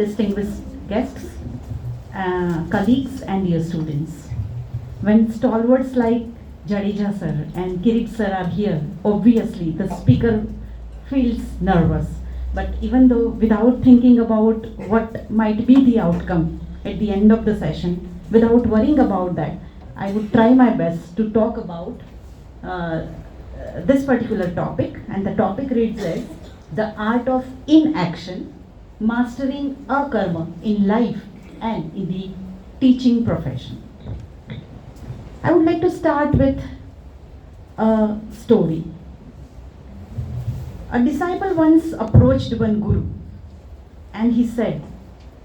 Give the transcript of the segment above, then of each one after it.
distinguished guests, colleagues and dear students. When stalwarts like Jadeja sir and Kirit sir are here, obviously the speaker feels nervous. But even though without thinking about what might be the outcome at the end of the session, without worrying about that, I would try my best to talk about this particular topic, and the topic reads as the art of inaction, mastering akarma in life and in the teaching profession. I would like to start with a story. A disciple once approached one guru and he said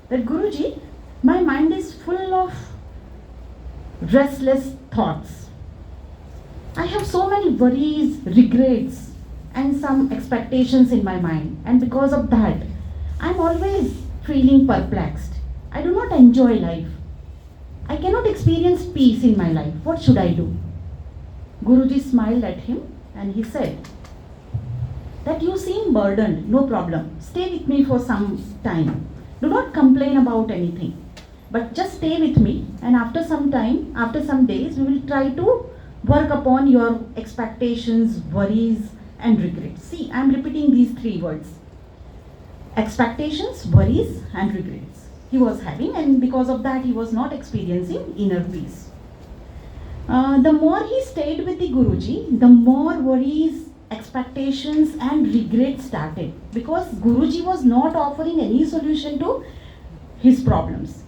that, Guruji, my mind is full of restless thoughts. I have so many worries, regrets, and some expectations in my mind, and because of that, I'm always feeling perplexed. I do not enjoy life. I cannot experience peace in my life. What should I do? Guruji smiled at him and he said that you seem burdened, no problem. Stay with me for some time. Do not complain about anything, but just stay with me, and after some time, after some days, we will try to work upon your expectations, worries, and regrets. See, I am repeating these three words. Expectations, worries, and regrets he was having, and because of that, he was not experiencing inner peace. The more he stayed with the Guruji, the more worries, expectations, and regrets started, because Guruji was not offering any solution to his problems.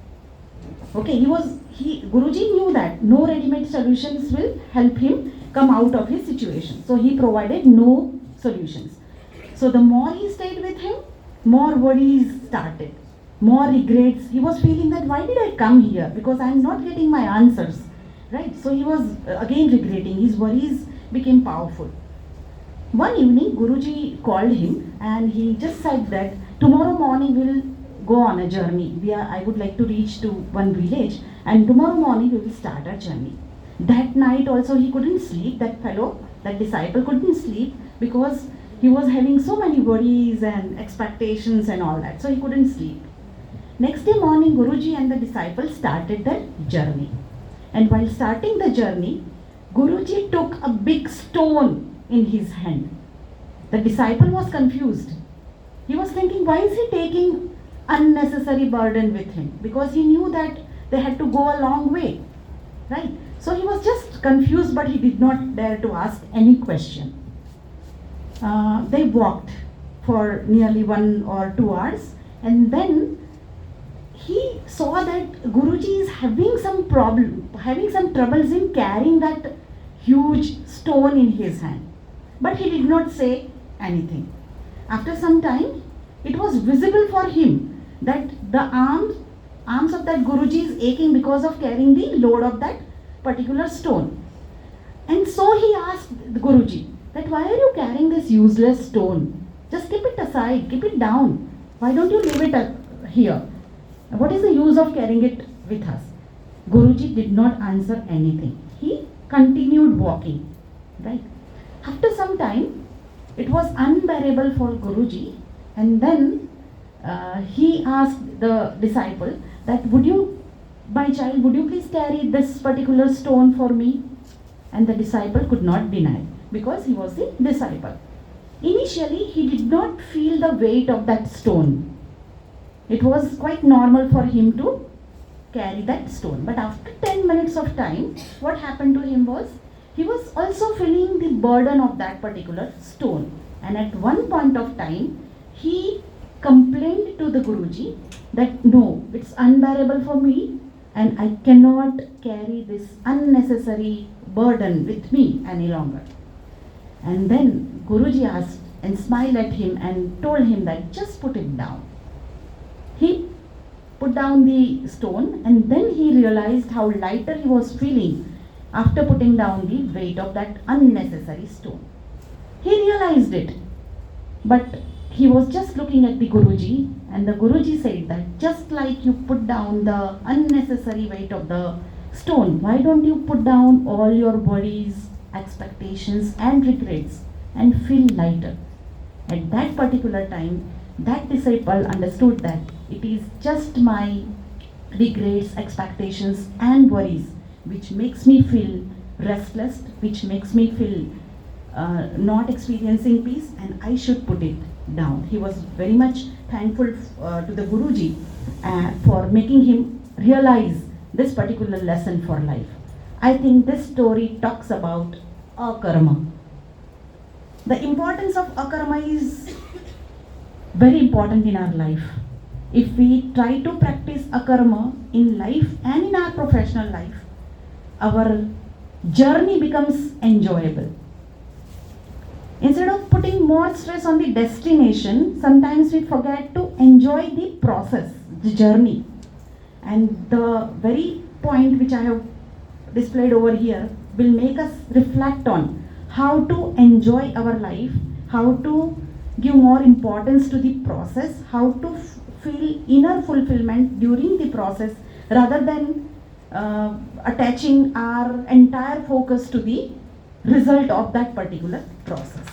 Okay, Guruji knew that no ready-made solutions will help him come out of his situation. So he provided no solutions. So the more he stayed with him, more worries started, more regrets. He was feeling that why did I come here? Because I am not getting my answers, right? So he was again regretting. His worries became powerful. One evening, Guruji called him and he just said that tomorrow morning we'll go on a journey. I would like to reach to one village, and tomorrow morning we will start our journey. That night also he couldn't sleep. That disciple couldn't sleep because he was having so many worries and expectations and all that. So he couldn't sleep. Next day morning, Guruji and the disciple started their journey. And while starting the journey, Guruji took a big stone in his hand. The disciple was confused. He was thinking, why is he taking unnecessary burden with him? Because he knew that they had to go a long way, right? So he was just confused, but he did not dare to ask any question. They walked for nearly 1 or 2 hours, and then he saw that Guruji is having some troubles in carrying that huge stone in his hand. But he did not say anything. After some time, it was visible for him that the arms of that Guruji is aching because of carrying the load of that particular stone. And so he asked the Guruji that why are you carrying this useless stone? Just keep it aside, keep it down. Why don't you leave it here? What is the use of carrying it with us? Guruji did not answer anything. He continued walking, right? After some time, it was unbearable for Guruji, and then he asked the disciple that would you please carry this particular stone for me? And the disciple could not deny because he was the disciple. Initially, he did not feel the weight of that stone. It was quite normal for him to carry that stone. But after 10 minutes of time, what happened to him was, he was also feeling the burden of that particular stone. And at one point of time, he complained to the Guruji that no, it's unbearable for me and I cannot carry this unnecessary burden with me any longer. And then Guruji asked and smiled at him and told him that just put it down. He put down the stone, and then he realized how lighter he was feeling after putting down the weight of that unnecessary stone. He realized it, but he was just looking at the Guruji, and the Guruji said that just like you put down the unnecessary weight of the stone, why don't you put down all your worries, expectations and regrets and feel lighter? At that particular time, that disciple understood that It is just my regrets, expectations and worries which makes me feel restless, which makes me feel not experiencing peace, and I should put it down. He was very much thankful to the Guruji for making him realize this particular lesson for life. I think this story talks about akarma. The importance of akarma is very important in our life. If we try to practice akarma in life and in our professional life, our journey becomes enjoyable. Instead of putting more stress on the destination, sometimes we forget to enjoy the process, the journey. And the very point which I have displayed over here will make us reflect on how to enjoy our life, how to give more importance to the process, how to feel inner fulfillment during the process rather than attaching our entire focus to the result of that particular process.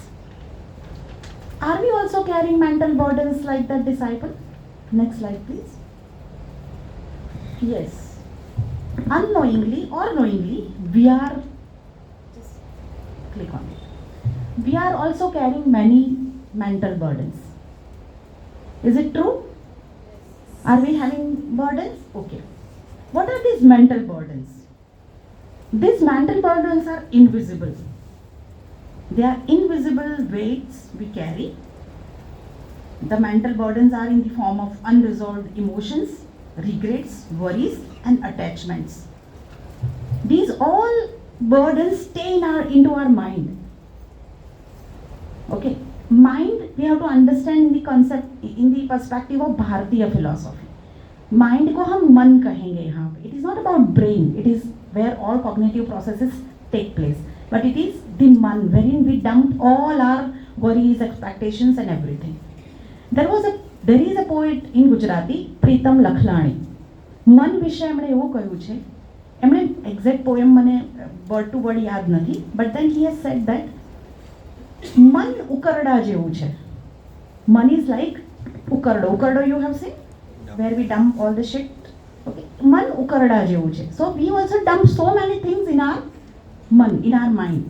Are we also carrying mental burdens like that disciple? Next slide, please. Yes. Unknowingly or knowingly, we are, just click on it. We are also carrying many mental burdens. Is it true? Are we having burdens? Okay. What are these mental burdens? These mental burdens are invisible. They are invisible weights we carry. The mental burdens are in the form of unresolved emotions, regrets, worries, and attachments. These all burdens stay into our mind. Okay. Mind, we have to understand the concept in the perspective of Bharatiya philosophy. Mind को हम मन कहेंगे यहाँ पे. It is not about brain. It is where all cognitive processes take place. But it is the man wherein we dump all our worries, expectations and everything. There is a poet in Gujarati, Pritam Lakhlani. મન વિશે એમણે એવું કહ્યું છે, એમણે exact poem મને word to word યાદ નથી, but then he has said that મન ઉકરડા જેવું છે. મન is like ઉકરડો. ઉકરડો you have seen? Where we dump all the shit. Okay. મન ઉકરડા જેવું છે. So we also dump so many things in our મન, in our mind.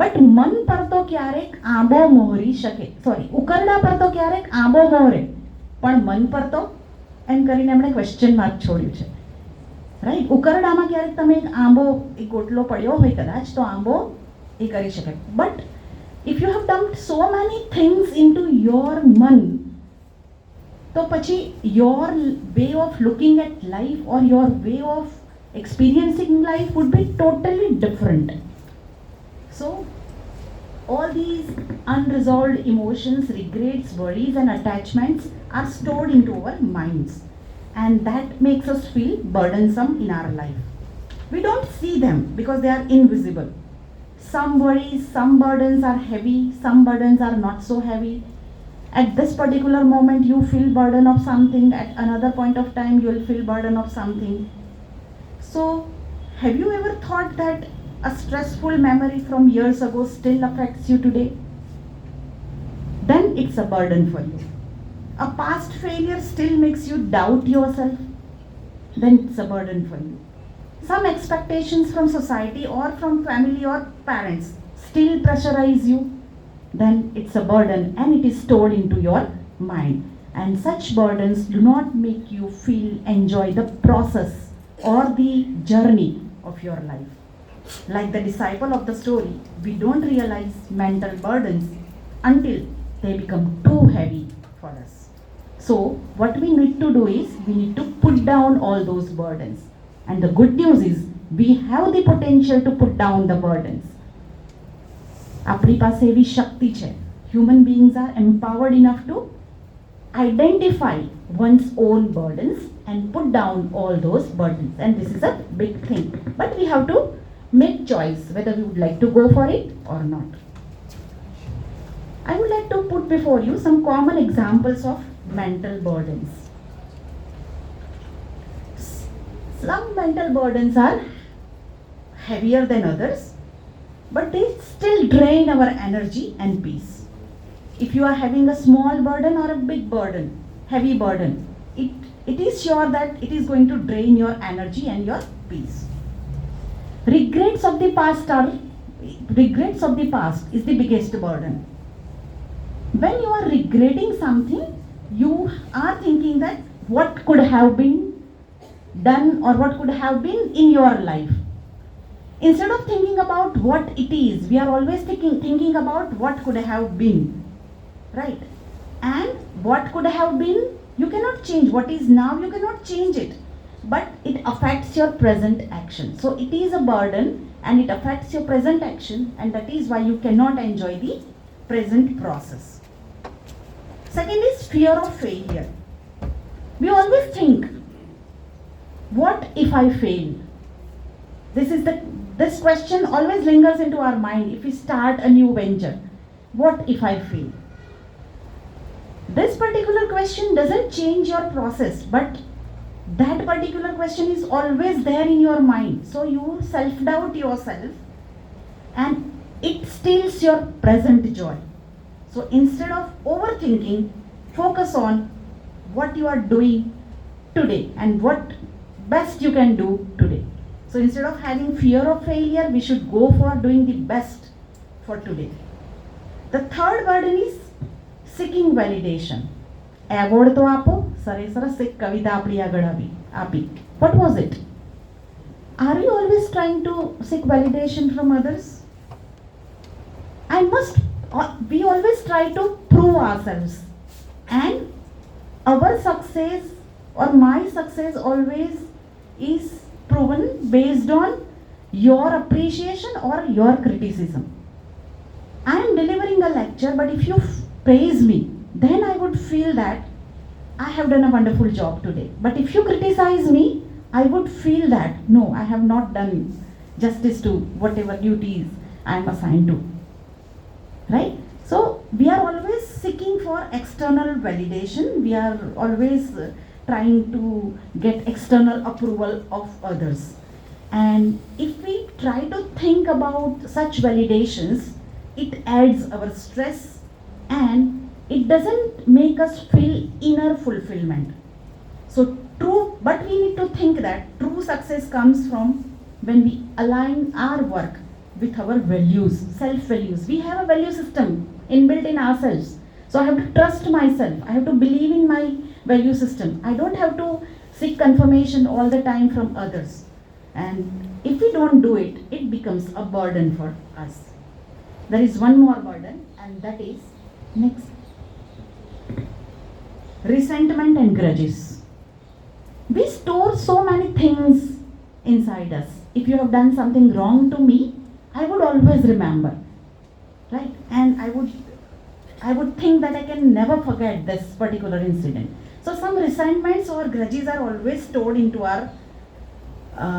But મન પર તો ક્યારેક આંબો મોહરી શકે. Sorry, ઉકરડા પર તો ક્યારેક આંબો મોહરે. પણ મન પર તો એમ કરીને એમણે ક્વેશ્ચન માર્ક છોડ્યું છે. રાઈટ. ઉકરડામાં ક્યારેક તમે એક આંબો, એક ગોટલો પડ્યો હોય કદાચ તો આંબો એ કરી શકે. But if you have dumped so many things into your मन, तो पछी your way of looking at life or your way of experiencing life would be totally different. So all these unresolved emotions, regrets, worries and attachments are stored into our minds, and that makes us feel burdensome in our life. We don't see them because they are invisible. Some worries, some burdens are heavy, some burdens are not so heavy. At this particular moment you feel burden of something, at another point of time you will feel burden of something. So have you ever thought that a stressful memory from years ago still affects you today? Then it's a burden for you. A past failure still makes you doubt yourself? Then it's a burden for you. Some expectations from society or from family or parents still pressurize you, then it's a burden and it is stored into your mind. And such burdens do not make you enjoy the process or the journey of your life. Like the disciple of the story, we don't realize mental burdens until they become too heavy for us. So what we need to do is we need to put down all those burdens. And the good news is we have the potential to put down the burdens. આપણી પાસે એવી શક્તિ છે. Human beings are empowered enough to identify one's own burdens and put down all those burdens. And this is a big thing. But we have to make choice whether we would like to go for it or not. I would like to put before you some common examples of mental burdens. Some mental burdens are heavier than others, but they still drain our energy and peace. If you are having a small burden or a big burden, heavy burden, it is sure that it is going to drain your energy and your peace. Regrets of the past is the biggest burden. When you are regretting something, you are thinking that what could have been done or what could have been in your life. Instead of thinking about what it is, we are always thinking about what could have been, right? And what could have been, you cannot change. What is now, you cannot change it. But it affects your present action. So it is a burden and it affects your present action, and that is why you cannot enjoy the present process. Second is fear of failure. We always think, what if I fail? This question always lingers into our mind if we start a new venture. What if I fail? This particular question doesn't change your process, but that particular question is always there in your mind. So you self-doubt yourself and it steals your present joy. So instead of overthinking, focus on what you are doing today and what best you can do today. So instead of having fear of failure, we should go for doing the best for today. The third burden is seeking validation. Award તો આપો, સરે સરસ એક કવિતા આપણી આગળ આપી. What was it? Are you always trying to seek validation from others? We always try to prove ourselves. And our success or my success always is proven based on your appreciation or your criticism. I am delivering a lecture, but if you praise me, then I would feel that I have done a wonderful job today. But if you criticize me, I would feel that no, I have not done justice to whatever duties I am assigned to. Right? So we are always seeking for external validation. We are always trying to get external approval of others. And if we try to think about such validations, it adds our stress and it doesn't make us feel inner fulfillment. So but we need to think that true success comes from when we align our work with our values, self-values. We have a value system inbuilt in ourselves. So I have to trust myself. I have to believe in my value system. I don't have to seek confirmation all the time from others. And if we don't do it, it becomes a burden for us. There is one more burden, and that is next. Resentment and grudges. We store so many things inside us. If you have done something wrong to me, I would always remember, right? And I would think that I can never forget this particular incident. So some resentments or grudges are always stored into our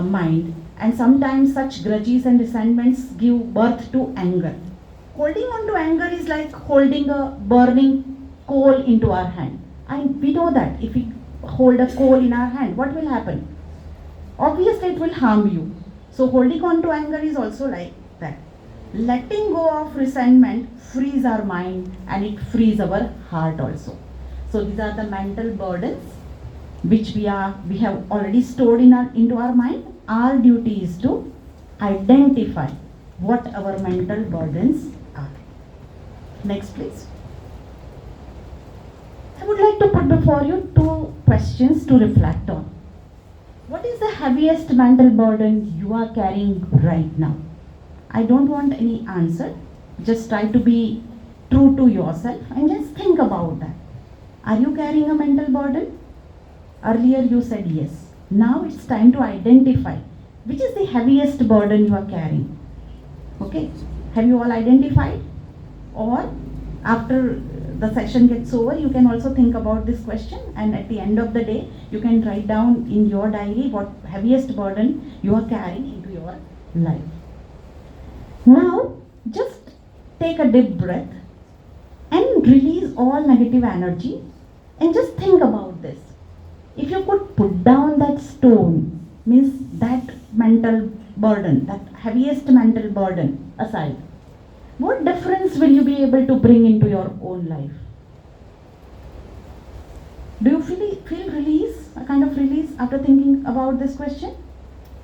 mind, and sometimes such grudges and resentments give birth to anger. Holding on to anger is like holding a burning coal into our hand. And we know that if we hold a coal in our hand, what will happen? Obviously it will harm you. So holding on to anger is also like that. Letting go of resentment frees our mind and it frees our heart also. So these are the mental burdens which we have already stored into our mind. Our duty is to identify what our mental burdens are. Next please. I would like to put before you two questions to reflect on. What is the heaviest mental burden you are carrying right now? I don't want any answer. Just try to be true to yourself and just think about that. Are you carrying a mental burden? Earlier you said yes. Now it's time to identify which is the heaviest burden you are carrying. Okay? Have you all identified? Or after the session gets over, you can also think about this question, and at the end of the day, you can write down in your diary what heaviest burden you are carrying into your life. Now, just take a deep breath and release all negative energy and just think about this. If you could put down that stone, means that mental burden, that heaviest mental burden aside, what difference will you be able to bring into your own life? Do you feel release, a kind of release after thinking about this question?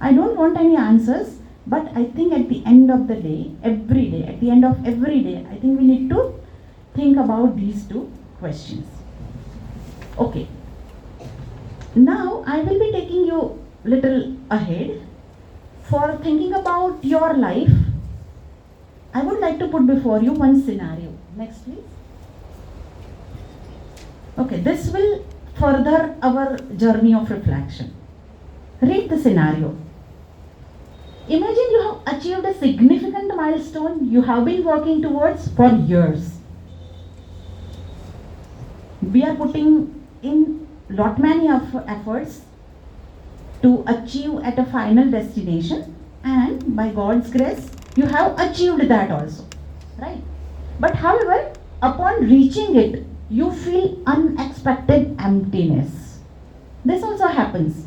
I don't want any answers, but I think at the end of the day, every day, at the end of every day, I think we need to think about these two questions. Okay. Now I will be taking you little ahead for thinking about your life. I would like to put before you one scenario. Next, please. Okay, this will further our journey of reflection. Read the scenario. Imagine you have achieved a significant milestone you have been working towards for years. We are putting in lot many efforts to achieve at a final destination, and by God's grace, you have achieved that also, right? But however, upon reaching it, you feel unexpected emptiness. This also happens.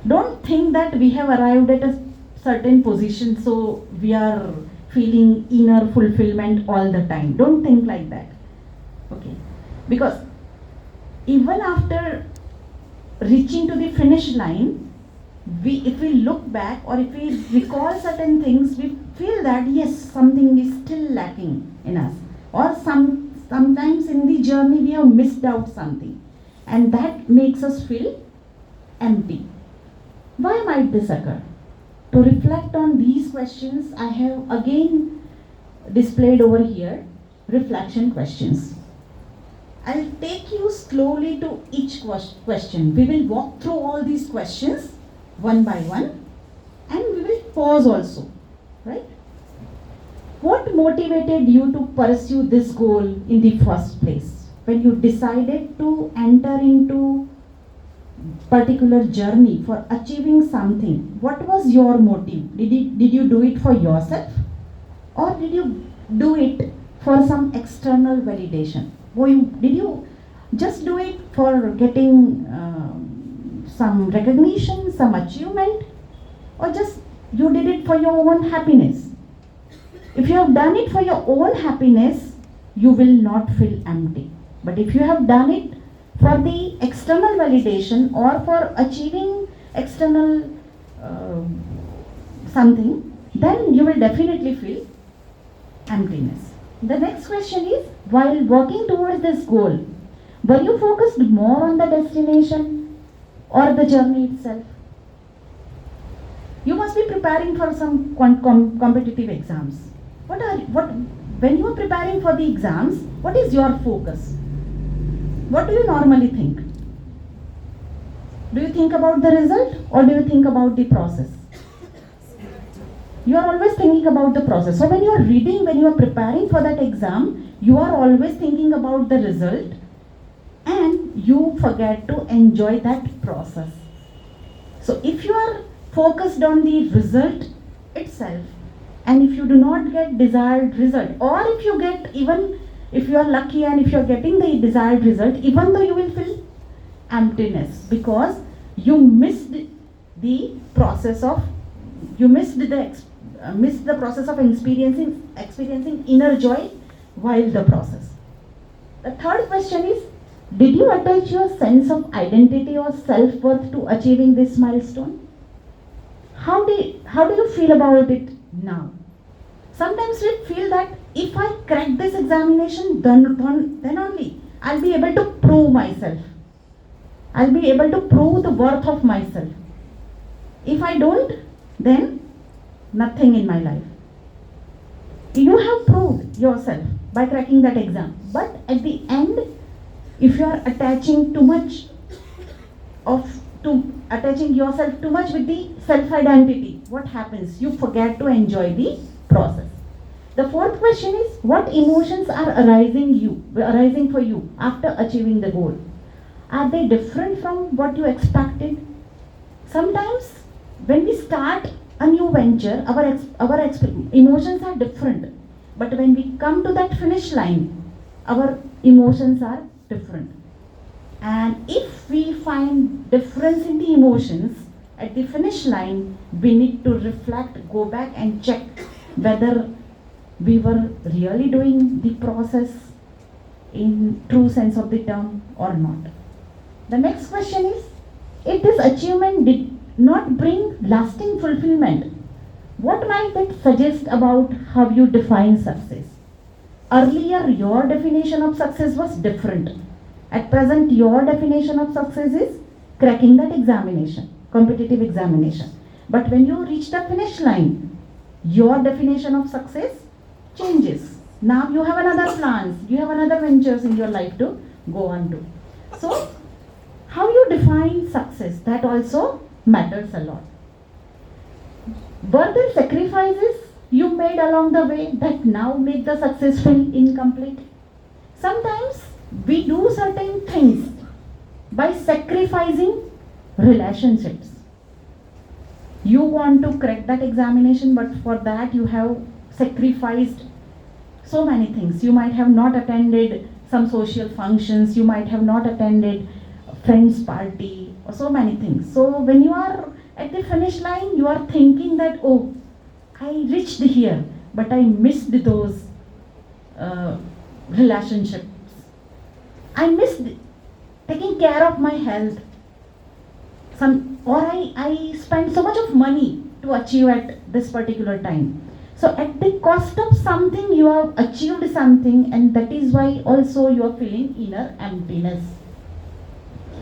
Don't think that we have arrived at a certain position, so we are feeling inner fulfillment all the time. Don't think like that. Okay. Because even after reaching to the finish line, if we look back or if we recall certain things, we feel that yes, something is still lacking in us. Or sometimes in the journey we have missed out something. And that makes us feel empty. Why might this occur? To reflect on these questions, I have again displayed over here reflection questions. I'll take you slowly to each question. We will walk through all these questions one by one, and we will pause also, right? What motivated you to pursue this goal in the first place? When you decided to enter into particular journey for achieving something, what was your motive? Did you do it for yourself, or did you do it for some external validation? Did you just do it for getting some recognition, some achievement, or just you did it for your own happiness? If you have done it for your own happiness, you will not feel empty. But if you have done it for the external validation or for achieving external something, then you will definitely feel emptiness. The next question is, while working towards this goal, were you focused more on the destination or the journey itself? You must be preparing for some competitive exams. When you are preparing for the exams, what is your focus? What do you normally think? Do you think about the result or do you think about the process? You are always thinking about the process. So when you are reading, when you are preparing for that exam, you are always thinking about the result and you forget to enjoy that process. So if you are focused on the result itself, and if you do not get desired result, or if you get, even if you are lucky and if you are getting the desired result, even though you will feel emptiness because you missed the process of experiencing inner joy while the process. The third question is, did you attach your sense of identity or self-worth to achieving this milestone? How do you feel about it now? Sometimes we feel that if I crack this examination, then only I'll be able to prove myself. I'll be able to prove the worth of myself. If I don't, then nothing in my life. You have proved yourself by cracking that exam. But at the end, if you are attaching yourself too much with the self-identity, what happens? You forget to enjoy the process. The fourth question is, what emotions are arising for you after achieving the goal? Are they different from what you expected? Sometimes when we start a new venture, our emotions are different. But when we come to that finish line, our emotions are different. And if we find difference in the emotions at the finish line, we need to reflect, go back and check whether we were really doing the process in true sense of the term or not? The next question is, if this achievement did not bring lasting fulfillment, what might it suggest about how you define success? Earlier, your definition of success was different. At present, your definition of success is cracking that examination, competitive examination. But when you reach the finish line, your definition of success changes. Now you have another plans, you have another ventures in your life to go on to. So, how you define success, that also matters a lot. Were there sacrifices you made along the way that now make the success feel incomplete? Sometimes we do certain things by sacrificing relationships. You want to crack that examination, but for that you have sacrificed so many things. You might have not attended some social functions, you might have not attended a friend's party, or so many things. So when you are at the finish line, you are thinking that, oh, I reached here, but I missed those relationships. I missed taking care of my health. I spent so much of money to achieve at this particular time. So at the cost of something, you have achieved something, and that is why also you are feeling inner emptiness.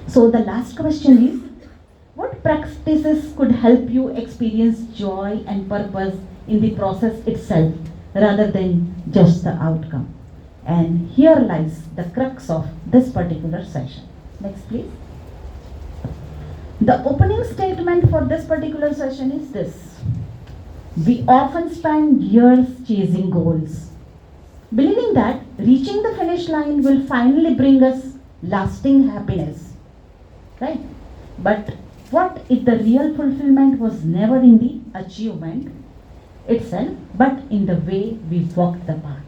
So the last question is, what practices could help you experience joy and purpose in the process itself rather than just the outcome? And here lies the crux of this particular session. Next, please. The opening statement for this particular session is this: we often spend years chasing goals, believing that reaching the finish line will finally bring us lasting happiness. Right? But what if the real fulfillment was never in the achievement itself, but in the way we walked the path?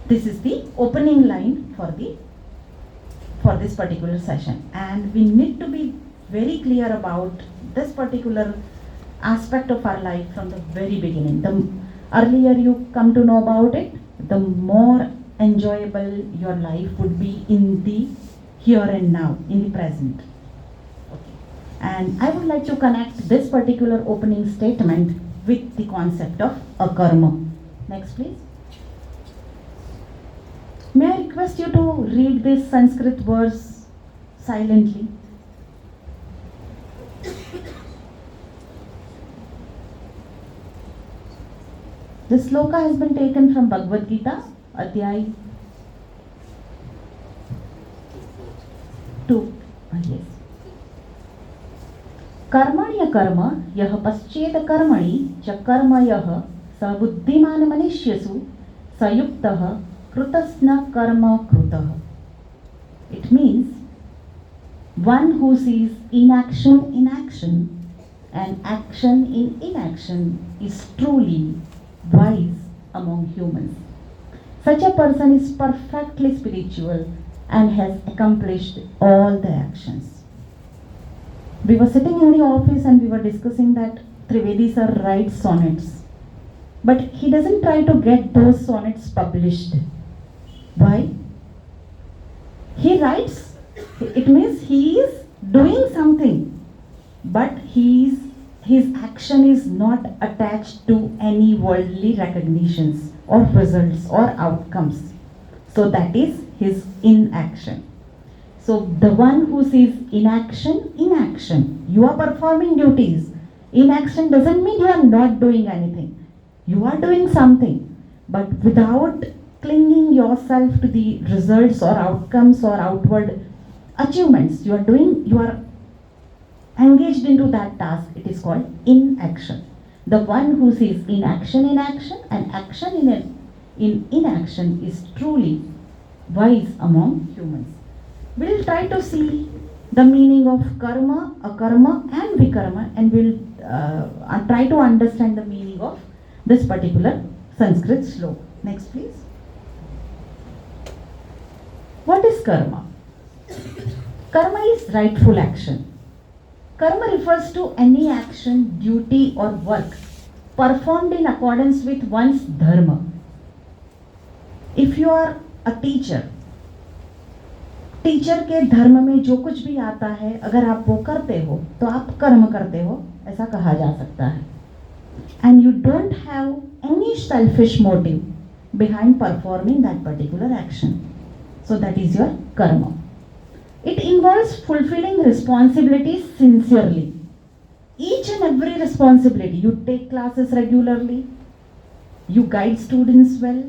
This is the opening line for this particular session, and we need to be very clear about this particular aspect of our life from the very beginning. The earlier you come to know about it, the more enjoyable your life would be in the here and now, in the present. Okay. And I would like to connect this particular opening statement with the concept of akarma. Next, please. May I request you to read this Sanskrit verse silently? This sloka has been taken from Bhagavad Gita, Adhyay 2. Yes. Karmanya karma yah paschet karmani cha karma yah sa buddhiman manishyasu sayuktah krutasna karma krutah. It means one who sees inaction in action and action in inaction is truly wise among humans. Such a person is perfectly spiritual and has accomplished all the actions. We were sitting in the office and we were discussing that Trivedi sir writes sonnets, but he doesn't try to get those sonnets published. Why? He writes, it means he is doing something, but his action is not attached to any worldly recognitions or results or outcomes. So that is his inaction. So the one who sees inaction, you are performing duties. Inaction doesn't mean you are not doing anything. You are doing something, but without clinging yourself to the results or outcomes or outward achievements. You are engaged into that task. It is called inaction. The one who sees inaction in action and action in inaction is truly wise among humans. We will try to see the meaning of karma, akarma and vikarma, and we will try to understand the meaning of this particular Sanskrit sloka. Next, please. What is karma? Karma is rightful action. Karma refers to any action, duty or work performed in accordance with one's dharma. If you are a teacher teacher के धर्म में जो कुछ भी आता है, अगर आप वो करते हो तो आप कर्म करते हो, ऐसा कहा जा सकता है. And you don't have any selfish motive behind performing that particular action. So that is your karma. It involves fulfilling responsibilities sincerely. Each and every responsibility. You take classes regularly. You guide students well.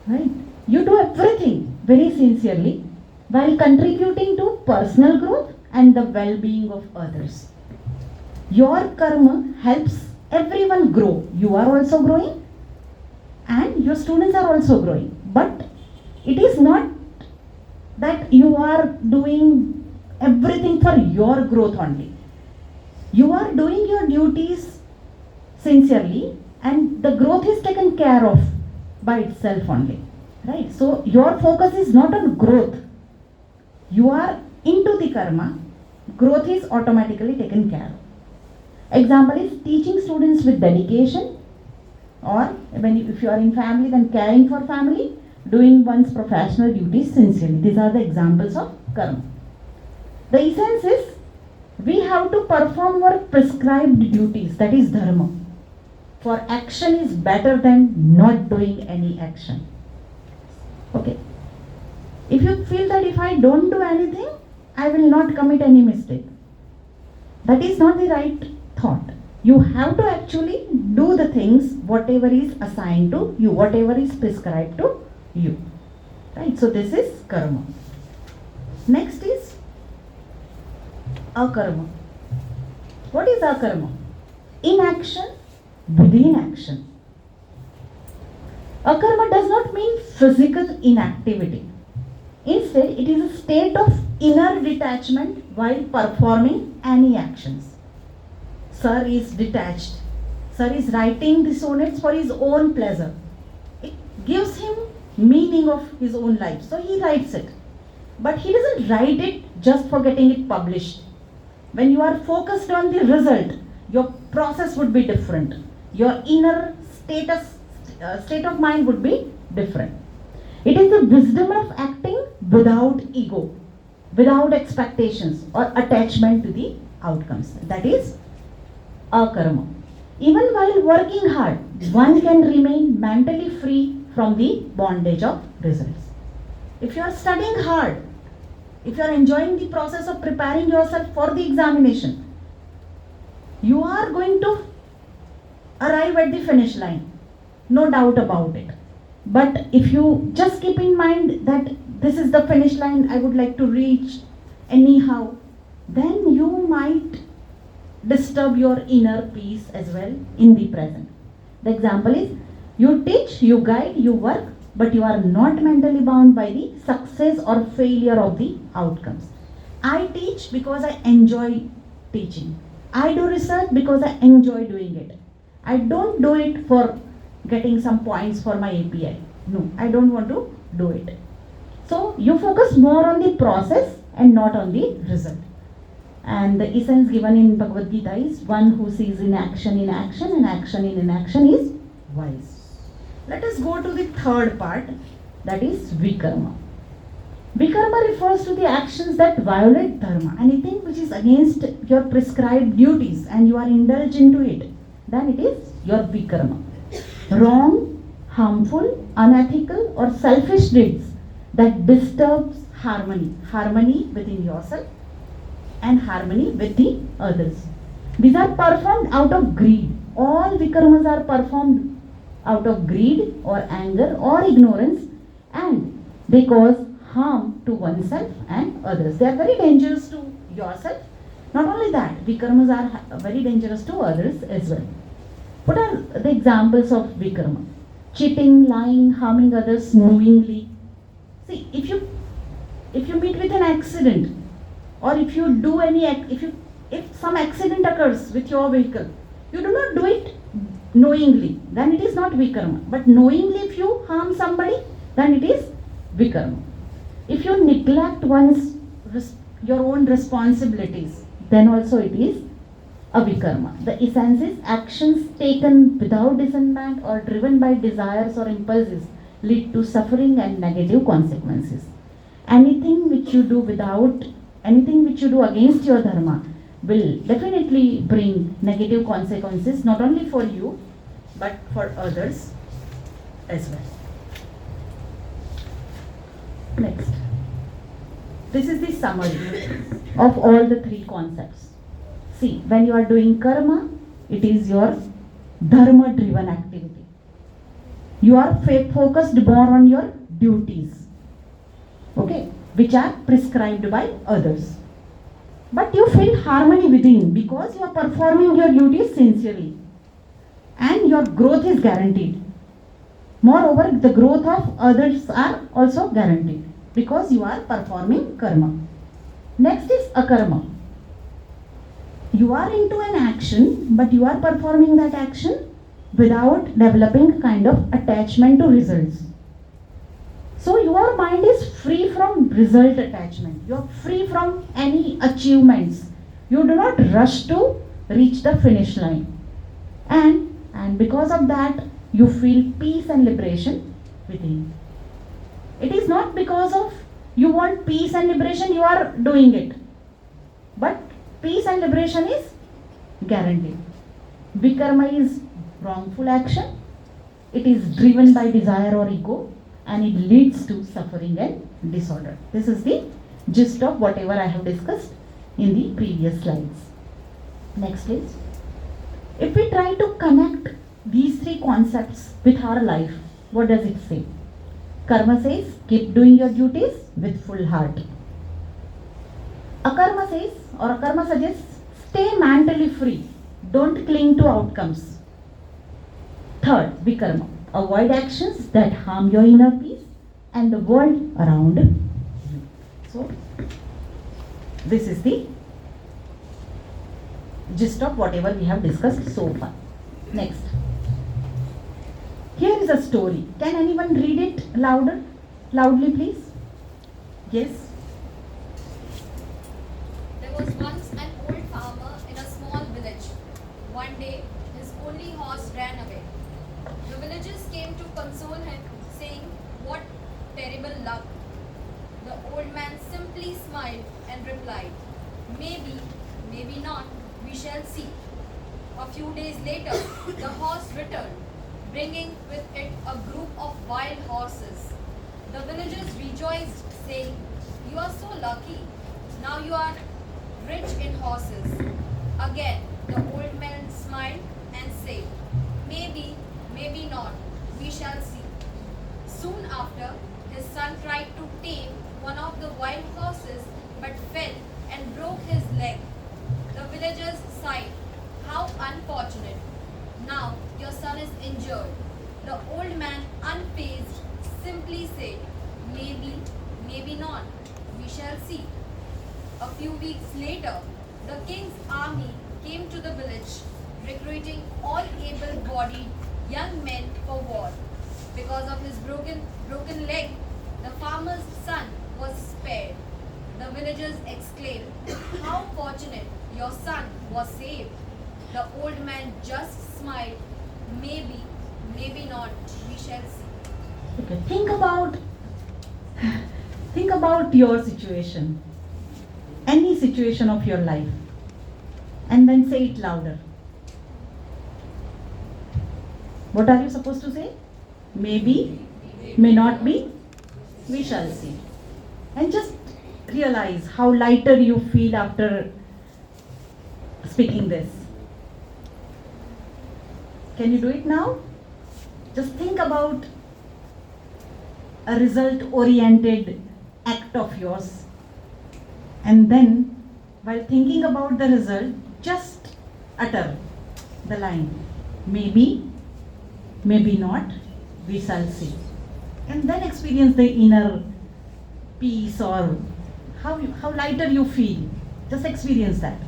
Right? You do everything very sincerely while contributing to personal growth and the well-being of others. Your karma helps everyone grow. You are also growing and your students are also growing. But it is not that you are doing everything for your growth only. You are doing your duties sincerely and the growth is taken care of by itself only. Right? So your focus is not on growth. You are into the karma. Growth is automatically taken care of. Example is teaching students with dedication, or if you are in family, then caring for family, doing one's professional duties sincerely. These are the examples of karma. The essence is we have to perform our prescribed duties, that is dharma. For action is better than not doing any action. Okay. If you feel that if I don't do anything, I will not commit any mistake, that is not the right thought. You have to actually do the things, whatever is assigned to you, whatever is prescribed to you. Right? So this is karma. Next is akarma. What is akarma? Inaction within action. Akarma does not mean physical inactivity. Instead, it is a state of inner detachment while performing any actions. Sir is detached. Sir is writing the sonnets for his own pleasure. It gives him meaning of his own life. So he writes it. But he doesn't write it just for getting it published. When you are focused on the result, your process would be different. Your inner state of mind would be different. It is the wisdom of acting without ego, without expectations or attachment to the outcomes. That is akarma. Even while working hard, one can remain mentally free from the bondage of results. If you are studying hard, if you are enjoying the process of preparing yourself for the examination, you are going to arrive at the finish line, no doubt about it. But if you just keep in mind that this is the finish line I would like to reach anyhow, then you might disturb your inner peace as well in the present. The example is, you teach, you guide, you work, but you are not mentally bound by the success or failure of the outcomes. I teach because I enjoy teaching. I do research because I enjoy doing it. I don't do it for getting some points for my API. No, I don't want to do it. So you focus more on the process and not on the result. And the essence given in Bhagavad Gita is, one who sees inaction in action and action in inaction is wise. Let us go to the third part, that is vikarma. Vikarma refers to the actions that violate dharma. Anything which is against your prescribed duties and you are indulged into it, then it is your vikarma. Wrong, harmful, unethical or selfish deeds that disturbs harmony within yourself and harmony with the others. These are performed out of greed. All vikarmas are performed out of greed or anger or ignorance, and they cause harm to oneself and others. They are very dangerous to yourself. Not only that, vikarmas are very dangerous to others as well. What are the examples of vikarma? Cheating, lying, harming others knowingly. See, if you meet with an accident, or if you do if some accident occurs with your vehicle, you do not do it knowingly, then it is not vikarma. But knowingly, if you harm somebody, then it is vikarma. If you neglect your own responsibilities, then also it is a vikarma. The essence is actions taken without discernment or driven by desires or impulses lead to suffering and negative consequences. Anything which you do anything which you do against your dharma will definitely bring negative consequences, not only for you, but for others as well. Next. This is the summary of all the three concepts. See, when you are doing karma, it is your dharma driven activity. You are focused more on your duties, okay, which are prescribed by others. But you feel harmony within because you are performing your duties sincerely and your growth is guaranteed. Moreover, the growth of others are also guaranteed because you are performing karma. Next is akarma. You are into an action, but you are performing that action without developing kind of attachment to results. So your mind is free from result attachment. You are free from any achievements. You do not rush to reach the finish line. And because of that, you feel peace and liberation within. It is not because of you want peace and liberation you are doing it. But peace and liberation is guaranteed. Vikarma is wrongful action. It is driven by desire or ego and it leads to suffering and disorder. This is the gist of whatever I have discussed in the previous slides. Next please. If we try to connect these three concepts with our life, what does it say? Karma says, keep doing your duties with full heart. Akarma says, or akarma suggests, stay mentally free. Don't cling to outcomes. Third, vikarma. Avoid actions that harm your inner peace and the world around you. So, this is the gist of whatever we have discussed so far. Next. Here is a story. Can anyone read it loudly please? Yes. There was once an old farmer in a small village. One day, his only horse ran away. The villagers came to console him, saying, "What terrible luck." The old man simply smiled and replied, "Maybe, maybe not, we shall see." A few days later, the horse returned, bringing with it a group of wild horses. The villagers rejoiced, saying, "You are so lucky. Now you are rich in horses." Again, the old man smiled and said, "Maybe, maybe not, we shall see." Soon after, his son tried to tame one of the wild horses but fell and broke his leg. The villagers sighed, "How unfortunate. Now your son is injured." The old man, unfazed, simply said, "Maybe, maybe not, we shall see." A few weeks later, the king's army came to the village, recruiting all able-bodied young men for war. Because of his broken leg, the farmer's son was spared. The villagers exclaimed, "How fortunate, your son was saved." The old man just smiled, "Maybe, maybe not, we shall see." Okay, think about your situation, any situation of your life, and then say it louder. What are you supposed to say? Maybe, may not be, we shall see. And just realize how lighter you feel after speaking this. Can you do it now? Just think about a result-oriented act of yours. And then, while thinking about the result, just utter the line, "Maybe, maybe not, we shall see." And then experience the inner peace or how lighter you feel. Just experience that.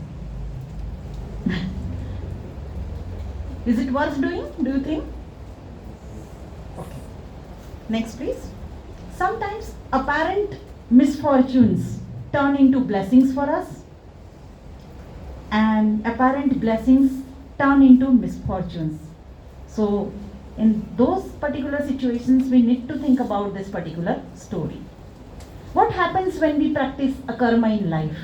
Is it worth doing, do you think? Okay. Next please. Sometimes apparent misfortunes turn into blessings for us and apparent blessings turn into misfortunes. So in those particular situations we need to think about this particular story. What happens when we practice akarma in life?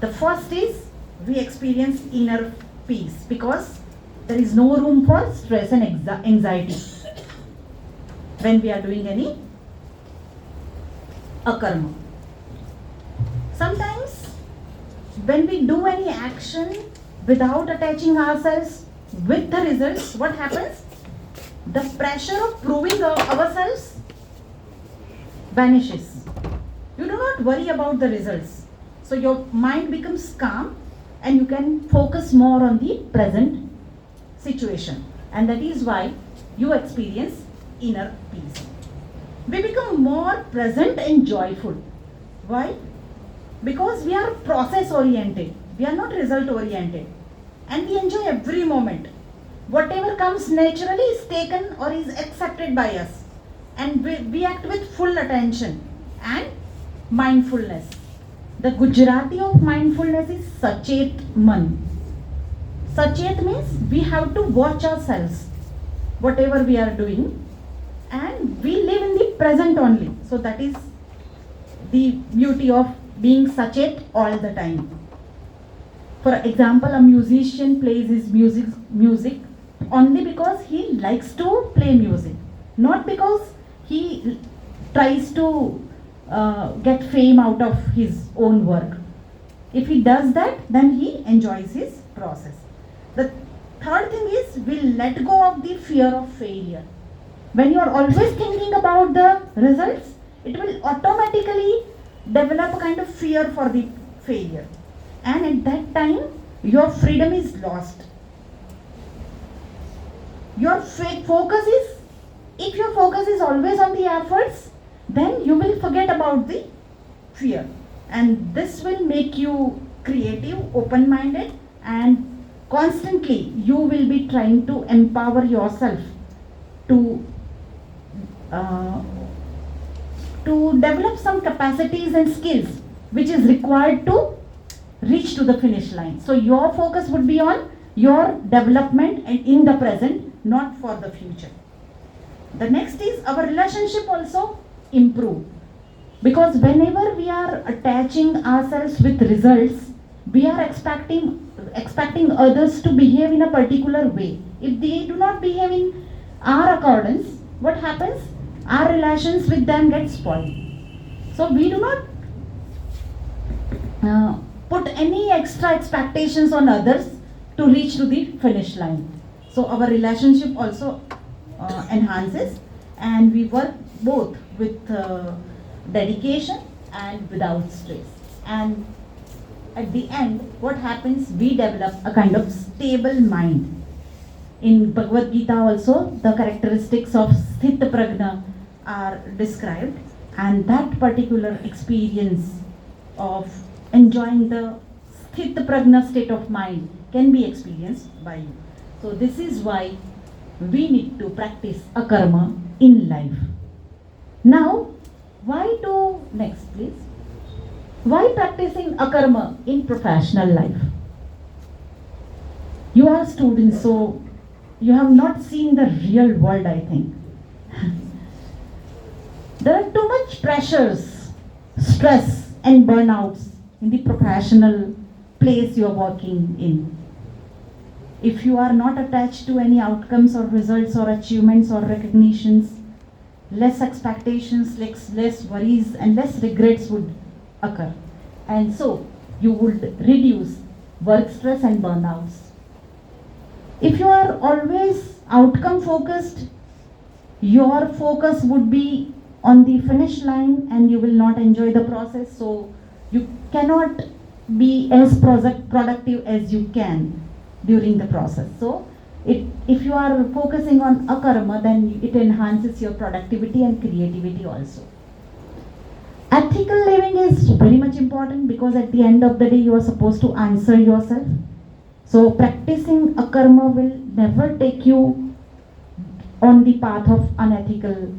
The first is we experience inner peace because there is no room for stress and anxiety when we are doing any akarma. Sometimes when we do any action without attaching ourselves with the results, what happens? The pressure of proving ourselves vanishes. You do not worry about the results. So your mind becomes calm and you can focus more on the present situation. And that is why you experience inner peace. We become more present and joyful. Why? Because we are process oriented. We are not result oriented. And we enjoy every moment. Whatever comes naturally is taken or is accepted by us. And we act with full attention and mindfulness. The Gujarati of mindfulness is Sachet Man. Sachet means we have to watch ourselves, whatever we are doing, and we live in the present only. So that is the beauty of being Sachet all the time. For example, a musician plays his music only because he likes to play music, not because he tries to get fame out of his own work. If he does that, then he enjoys his process. The third thing is we let go of the fear of failure. When you are always thinking about the results, it will automatically develop a kind of fear for the failure. And at that time, your freedom is lost. Your focus is, if your focus is always on the efforts, then you will forget about the fear. And this will make you creative, open-minded, and constantly you will be trying to empower yourself to develop some capacities and skills which is required to reach to the finish line. So your focus would be on your development and in the present, not for the future. The next is our relationship also improve, because whenever we are attaching ourselves with results, we are expecting others to behave in a particular way. If they do not behave in our accordance, what happens? Our relations with them get spoiled. So we do not put any extra expectations on others to reach to the finish line. So our relationship also enhances, and we work both with dedication and without stress. And at the end, what happens? We develop a kind of stable mind. In Bhagavad Gita also, the characteristics of Sthita Prajna are described, and that particular experience of enjoying the Sthita Prajna state of mind can be experienced by you. So this is why we need to practice akarma in life. Now, next please. Why practicing akarma in professional life? You are students, so you have not seen the real world, I think. There are too much pressures, stress and burnouts in the professional place you are working in. If you are not attached to any outcomes or results or achievements or recognitions, less expectations, less worries and less regrets would occur. And so you would reduce work stress and burnouts. If you are always outcome focused, your focus would be on the finish line and you will not enjoy the process. So you cannot be as productive as you can during the process. So if you are focusing on akarma, then it enhances your productivity and creativity also. Ethical living is very much important, because at the end of the day you are supposed to answer yourself. So practicing akarma will never take you on the path of unethical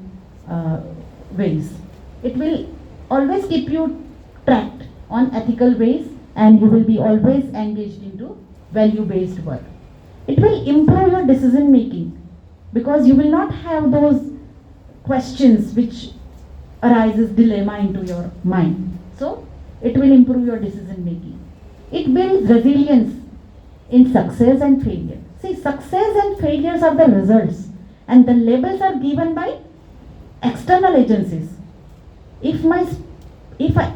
ways. It will always keep you tracked on ethical ways, and you will be always engaged into value-based work. It will improve your decision making, because you will not have those questions which arises dilemma into your mind. So it will improve your decision making. It builds resilience in success and failure. See, success and failures are the results, and the labels are given by external agencies. If I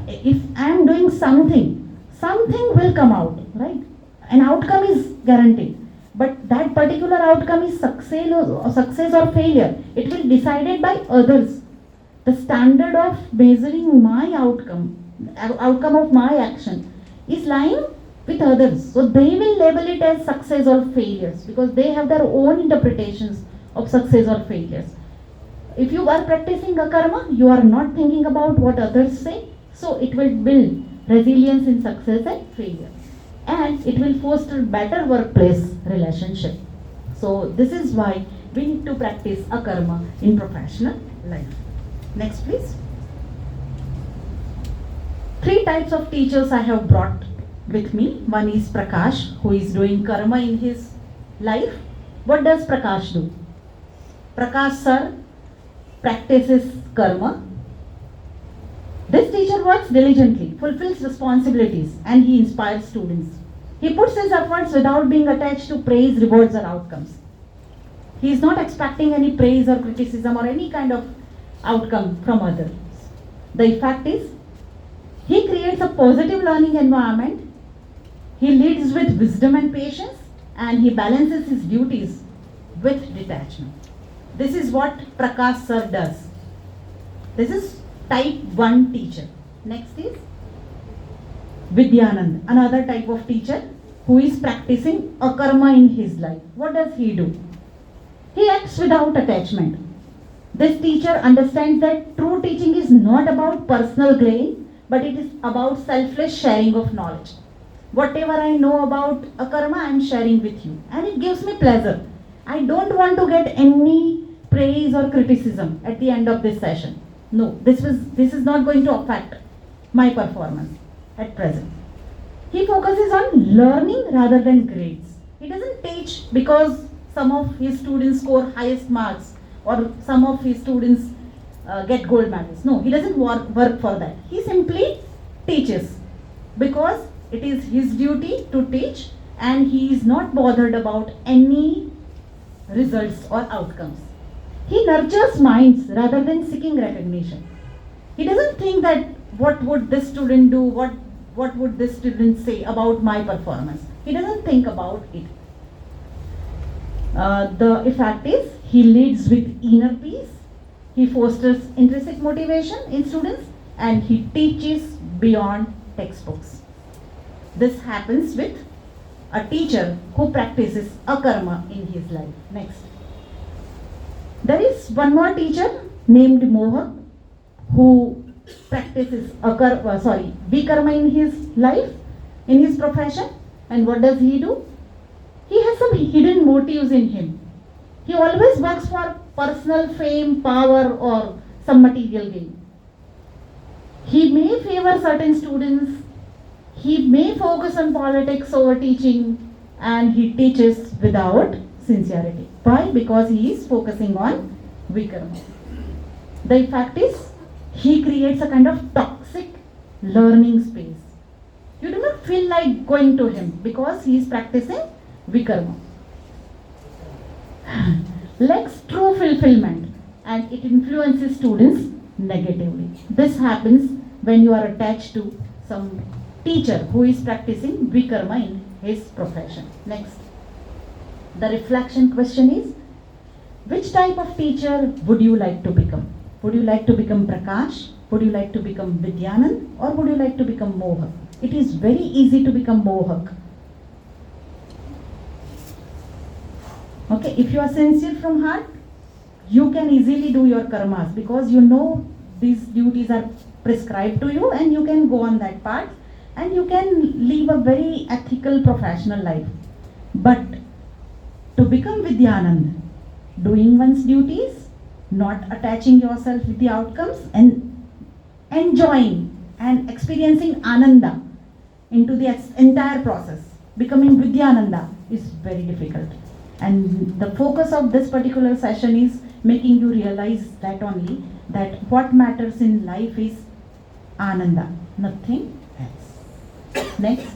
am doing something will come out, right? An outcome is guaranteed, but that particular outcome is success or failure. It will be decided by others. The standard of measuring my outcome of my action is lying with others. So they will label it as success or failures because they have their own interpretations of success or failures. If you are practicing a karma, you are not thinking about what others say. So it will build resilience in success and failure. And it will foster better workplace relationship. So this is why we need to practice a karma in professional life. Next please. 3 types of teachers I have brought with me. One is Prakash, who is doing karma in his life. What does Prakash do? Prakash sir practices karma. This teacher works diligently, fulfills responsibilities, and he inspires students. He puts his efforts without being attached to praise, rewards, or outcomes. He is not expecting any praise or criticism or any kind of outcome from others. The effect is, he creates a positive learning environment, he leads with wisdom and patience, and he balances his duties with detachment. This is what Prakash sir does. This is type 1 teacher. Next is Vidyanand, another type of teacher who is practicing a karma in his life. What does he do? He acts without attachment. This teacher understands that true teaching is not about personal gain, but it is about selfless sharing of knowledge. Whatever I know about a karma, I am sharing with you, and it gives me pleasure. I don't want to get any praise or criticism at the end of this session. No, this is not going to affect my performance at present. He focuses on learning rather than grades. He doesn't teach because some of his students score highest marks or some of his students get gold medals. No, he doesn't work for that. He simply teaches because it is his duty to teach, and he is not bothered about any results or outcomes. He nurtures minds rather than seeking recognition. He doesn't think that what would this student do, what would this student say about my performance. He doesn't think about it. The effect is, he leads with inner peace, he fosters intrinsic motivation in students, and he teaches beyond textbooks. This happens with a teacher who practices a karma in his life. Next. There is one more teacher named Mohak who practices Vikarma in his life, in his profession. And what does he do? He has some hidden motives in him. He always works for personal fame, power, or some material gain. He may favor certain students, he may focus on politics over teaching, and he teaches without sincerity. Why? Because he is focusing on Vikarma. The effect is, he creates a kind of toxic learning space. You do not feel like going to him because he is practicing Vikarma. Lacks true fulfillment, and it influences students negatively. This happens when you are attached to some teacher who is practicing Vikarma in his profession. Next. The reflection question is, which type of teacher would you like to become? Would you like to become Prakash? Would you like to become Vidyanand? Or would you like to become Mohak? It is very easy to become Mohak. Okay, if you are sincere from heart, you can easily do your karmas because you know these duties are prescribed to you, and you can go on that path, and you can live a very ethical professional life. But to become Vidyanand, doing one's duties, not attaching yourself with the outcomes, and enjoying and experiencing Ananda into the entire process, becoming Vidyananda is very difficult. And the focus of this particular session is making you realize that only, that what matters in life is ananda, nothing else. Next.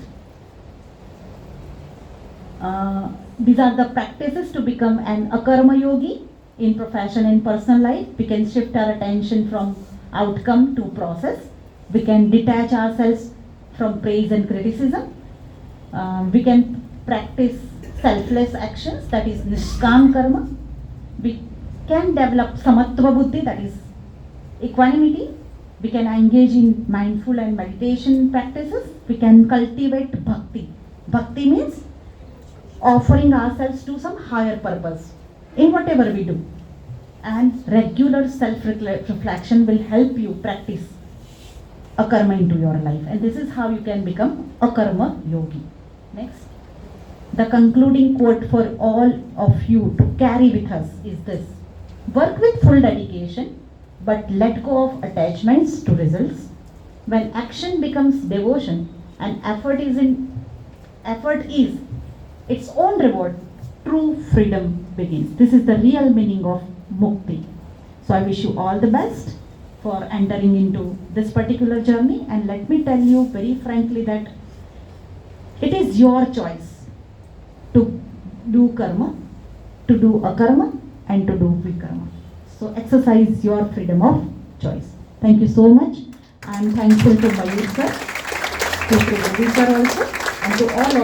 These are the practices to become an akarma yogi in profession and personal life. We can shift our attention from outcome to process. We can detach ourselves from praise and criticism. We can practice selfless actions, that is nishkam karma. We can develop samatva buddhi, that is equanimity. We can engage in mindful and meditation practices. We can cultivate bhakti. Bhakti means offering ourselves to some higher purpose in whatever we do. And regular self-reflection will help you practice akarma into your life. And this is how you can become a karma yogi. Next. The concluding quote for all of you to carry with us is this: work with full dedication, but let go of attachments to results. When action becomes devotion and effort is its own reward, true freedom begins. This is the real meaning of mukti. So I wish you all the best for entering into this particular journey, and let me tell you very frankly that it is your choice to do karma, to do akarma, and to do vikarma. So exercise your freedom of choice. Thank you so much. I am thankful to Mayur sir, to Trivedi sir also, and to all of